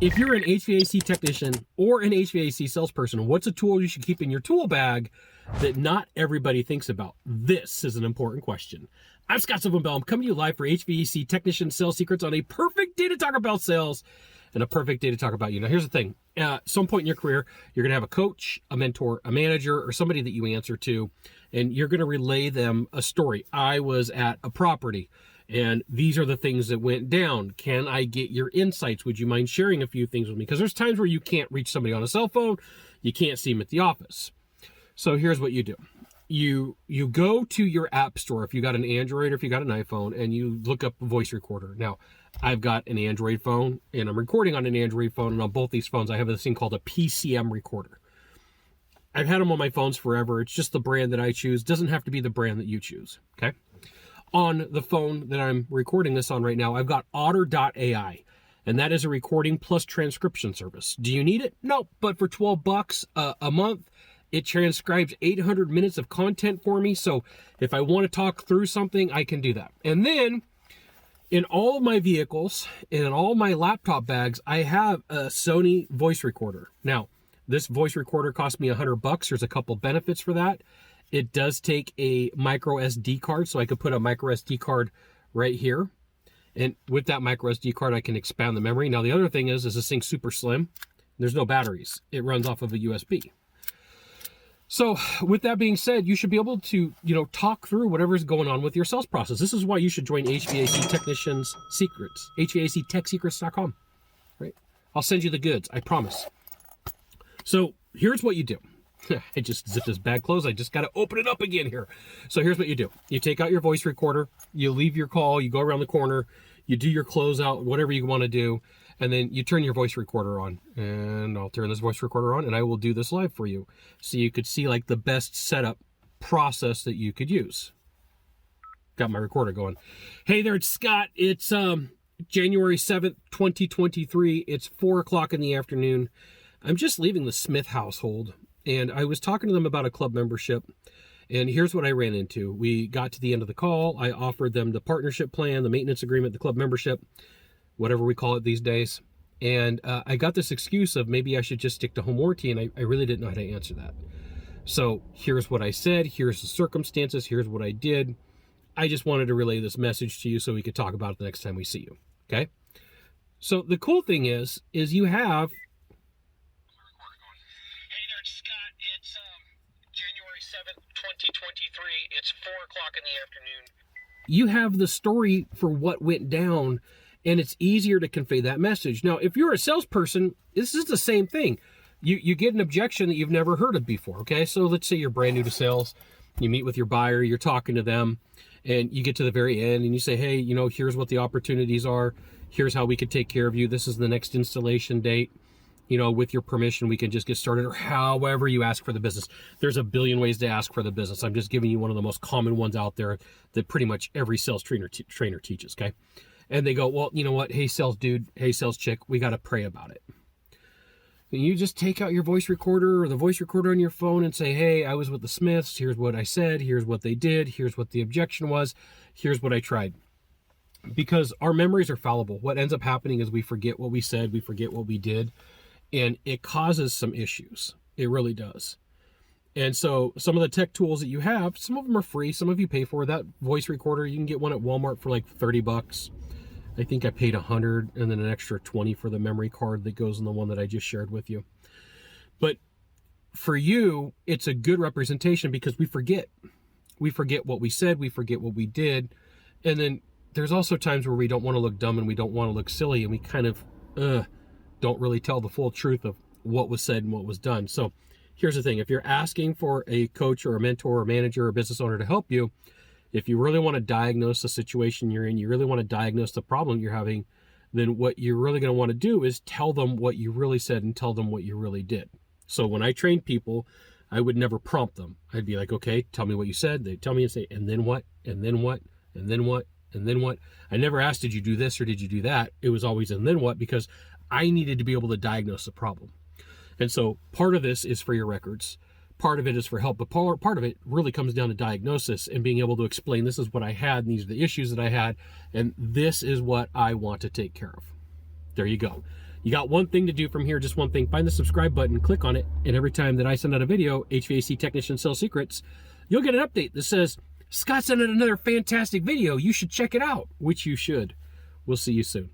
If you're an HVAC technician or an HVAC salesperson, what's a tool you should keep in your tool bag that not everybody thinks about? This is an important question. I'm Scott Silverbaum. I'm coming to you live for HVAC Technician Sales Secrets on a perfect day to talk about sales and a perfect day to talk about you. Now, here's the thing. At some point in your career, you're going to have a coach, a mentor, a manager, or somebody that you answer to, and you're going to relay them a story. I was at a property, and these are the things that went down. Can I get your insights? Would you mind sharing a few things with me? Because there's times where you can't reach somebody on a cell phone. You can't see them at the office. So here's what you do. You go to your app store, if you got an Android or if you got an iPhone, and you look up a voice recorder. Now, I've got an Android phone, and I'm recording on an Android phone, and on both these phones, I have this thing called a PCM recorder. I've had them on my phones forever. It's just the brand that I choose. Doesn't have to be the brand that you choose, okay? On the phone that I'm recording this on right now, I've got Otter.ai, and that is a recording plus transcription service. Do you need it? No, but for $12 a month, it transcribes 800 minutes of content for me. So if I want to talk through something, I can do that. And then in all of my vehicles, and in all my laptop bags, I have a Sony voice recorder. Now, this voice recorder cost me $100. There's a couple benefits for that. It does take a micro SD card, so I could put a micro SD card right here. And with that micro SD card, I can expand the memory. Now, the other thing is this thing's super slim. There's no batteries. It runs off of a USB. So with that being said, you should be able to, talk through whatever's going on with your sales process. This is why you should join HVAC Technicians Secrets, HVACTechSecrets.com, right? I'll send you the goods, I promise. So here's what you do. I just zipped this bag closed. I just got to open it up again here. So here's what you do. You take out your voice recorder, you leave your call, you go around the corner, you do your closeout, whatever you want to do, and then you turn your voice recorder on. And I'll turn this voice recorder on, and I will do this live for you. So you could see like the best setup process that you could use. Got my recorder going. Hey there, it's Scott. It's January 7th, 2023. It's 4 o'clock in the afternoon. I'm just leaving the Smith household. And I was talking to them about a club membership, and here's what I ran into. We got to the end of the call. I offered them the partnership plan, the maintenance agreement, the club membership, whatever we call it these days. And I got this excuse of maybe I should just stick to home warranty, and I really didn't know how to answer that. So here's what I said. Here's the circumstances. Here's what I did. I just wanted to relay this message to you so we could talk about it the next time we see you, okay? So the cool thing is you have... January 7th, 2023, it's 4 o'clock in the afternoon. You have the story for what went down, and it's easier to convey that message. Now, if you're a salesperson, this is the same thing. You get an objection that you've never heard of before, okay? So let's say you're brand new to sales. You meet with your buyer, you're talking to them, and you get to the very end, and you say, hey, here's what the opportunities are. Here's how we could take care of you. This is the next installation date. With your permission, we can just get started, or however you ask for the business. There's a billion ways to ask for the business. I'm just giving you one of the most common ones out there that pretty much every sales trainer teaches, okay? And they go, well, you know what? Hey, sales dude, hey, sales chick, we got to pray about it. And you just take out your voice recorder or the voice recorder on your phone and say, hey, I was with the Smiths. Here's what I said. Here's what they did. Here's what the objection was. Here's what I tried. Because our memories are fallible. What ends up happening is we forget what we said. We forget what we did. And it causes some issues. It really does. And so some of the tech tools that you have, some of them are free, some of you pay for. That voice recorder, you can get one at Walmart for like $30. I think I paid $100 and then an extra $20 for the memory card that goes in the one that I just shared with you. But for you, it's a good representation because we forget. We forget what we said, we forget what we did. And then there's also times where we don't want to look dumb and we don't want to look silly, and we kind of don't really tell the full truth of what was said and what was done. So here's the thing. If you're asking for a coach or a mentor or manager or business owner to help you, if you really want to diagnose the situation you're in, you really want to diagnose the problem you're having, then what you're really going to want to do is tell them what you really said and tell them what you really did. So when I train people, I would never prompt them. I'd be like, okay, tell me what you said. They'd tell me and say, and then what? And then what? And then what? And then what? I never asked, did you do this or did you do that? It was always, and then what? Because I needed to be able to diagnose the problem. And so part of this is for your records. Part of it is for help, but part of it really comes down to diagnosis and being able to explain, this is what I had, and these are the issues that I had, and this is what I want to take care of. There you go. You got one thing to do from here, just one thing. Find the subscribe button, click on it, and every time that I send out a video, HVAC Technician Sell Secrets, you'll get an update that says, Scott sent out another fantastic video. You should check it out, which you should. We'll see you soon.